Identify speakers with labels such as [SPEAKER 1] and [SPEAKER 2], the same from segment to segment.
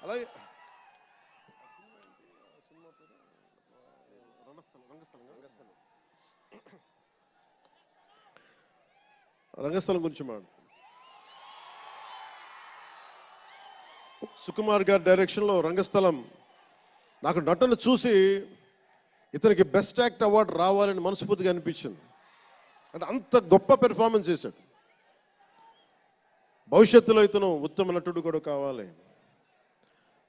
[SPEAKER 1] అలాగే రంగస్థలం గురించి సుకుమార్ గారి డైరెక్షన్లో రంగస్థలం నాకు నటన చూసి ఇతనికి బెస్ట్ యాక్ట్ అవార్డు రావాలని మనస్ఫూర్తిగా అనిపించింది. అంటే అంత గొప్ప పెర్ఫార్మెన్స్ చేశాడు. భవిష్యత్తులో ఇతను ఉత్తమ నటుడు కూడా కావాలి,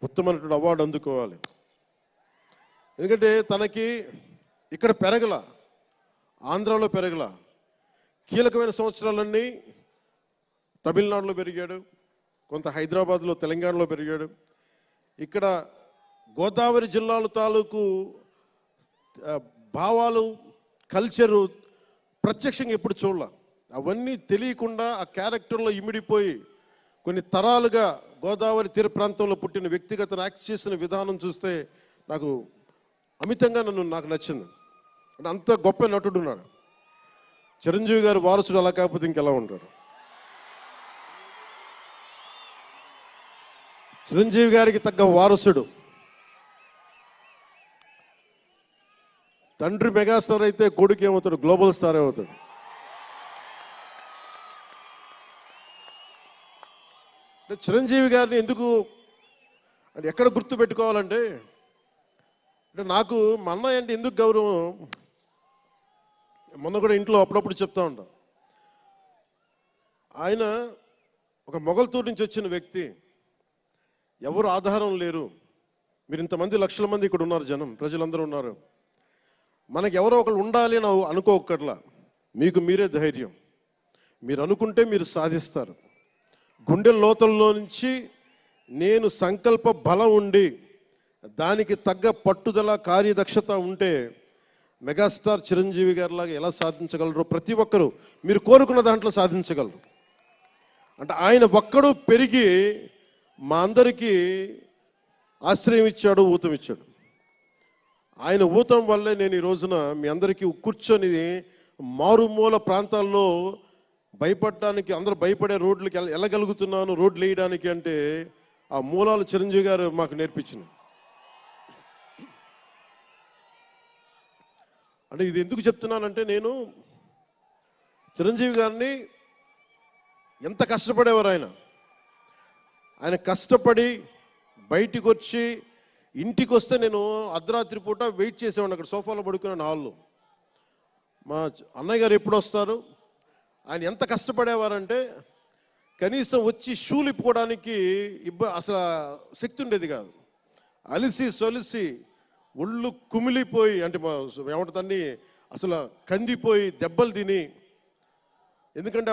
[SPEAKER 1] ఉత్తమ నటుడు అవార్డు అందుకోవాలి. ఎందుకంటే తనకి ఇక్కడ పెరగల, ఆంధ్రాలో పెరగల, కీలకమైన సంవత్సరాలన్నీ తమిళనాడులో పెరిగాడు, కొంత హైదరాబాద్లో తెలంగాణలో పెరిగాడు. ఇక్కడ గోదావరి జిల్లాల తాలూకు భావాలు, కల్చరు ప్రత్యక్షంగా ఎప్పుడు చూడాల. అవన్నీ తెలియకుండా ఆ క్యారెక్టర్లో ఇమిడిపోయి కొన్ని తరాలుగా గోదావరి తీర ప్రాంతంలో పుట్టిన వ్యక్తిగత యాక్ట్ చేసిన విధానం చూస్తే నాకు అమితంగా నాకు నచ్చింది. అంటే అంత గొప్ప నటుడు ఉన్నాడు. చిరంజీవి గారి వారసుడు అలా కాకపోతే ఇంకెలా ఉంటాడు? చిరంజీవి గారికి తగ్గ వారసుడు. తండ్రి మెగాస్టార్ అయితే కొడుకు ఏమవుతాడు? గ్లోబల్ స్టార్ అవుతాడు. చిరంజీవి గారిని ఎందుకు అంటే ఎక్కడ గుర్తు పెట్టుకోవాలంటే, అంటే నాకు మా అన్నయ్య అంటే ఎందుకు గౌరవం, మొన్న కూడా ఇంట్లో అప్పుడప్పుడు చెప్తా ఉంటాం. ఆయన ఒక మొగల్తూరు నుంచి వచ్చిన వ్యక్తి, ఎవరు ఆధారం లేరు. మీరు ఇంతమంది లక్షల మంది ఇక్కడ ఉన్నారు, జనం ప్రజలందరూ ఉన్నారు. మనకు ఎవరో ఒకరు ఉండాలి అని అనుకోకర్లా, మీకు మీరే ధైర్యం. మీరు అనుకుంటే మీరు సాధిస్తారు. గుండె లోతుల్లో నుంచి నేను సంకల్ప బలం ఉండి దానికి తగ్గ పట్టుదల, కార్యదక్షత ఉంటే మెగాస్టార్ చిరంజీవి గారిలాగా ఎలా సాధించగలరో ప్రతి ఒక్కరూ మీరు కోరుకున్న దాంట్లో సాధించగలరు. అంటే ఆయన ఒక్కడు పెరిగి మా అందరికీ ఆశ్రయం ఇచ్చాడు, ఊతం ఇచ్చాడు. ఆయన ఊతం వల్లే నేను ఈ రోజున మీ అందరికీ కూర్చొని మారుమూల ప్రాంతాల్లో భయపడడానికి, అందరూ భయపడే రోడ్లకి వెళ్ళగలుగుతున్నాను, రోడ్లు వేయడానికి. అంటే ఆ మూలాలు చిరంజీవి గారు మాకు నేర్పించింది. అంటే ఇది ఎందుకు చెప్తున్నానంటే, నేను చిరంజీవి గారిని ఎంత కష్టపడేవారు ఆయన కష్టపడి బయటికి వచ్చి ఇంటికి వస్తే నేను అర్ధరాత్రి పూట వెయిట్ చేసేవాడిని అక్కడ సోఫాలో పడుకున్నాను హాల్లో. మా అన్నయ్య గారు ఎప్పుడు వస్తారు, ఆయన ఎంత కష్టపడేవారంటే కనీసం వచ్చి షూలు ఇప్పుకోవడానికి అసలు శక్తి ఉండేది కాదు. అలిసి సొలిసి ఒళ్ళు కుమిలిపోయి, అంటే ఏమంటుందని అసలు కందిపోయి దెబ్బలు తిని, ఎందుకంటే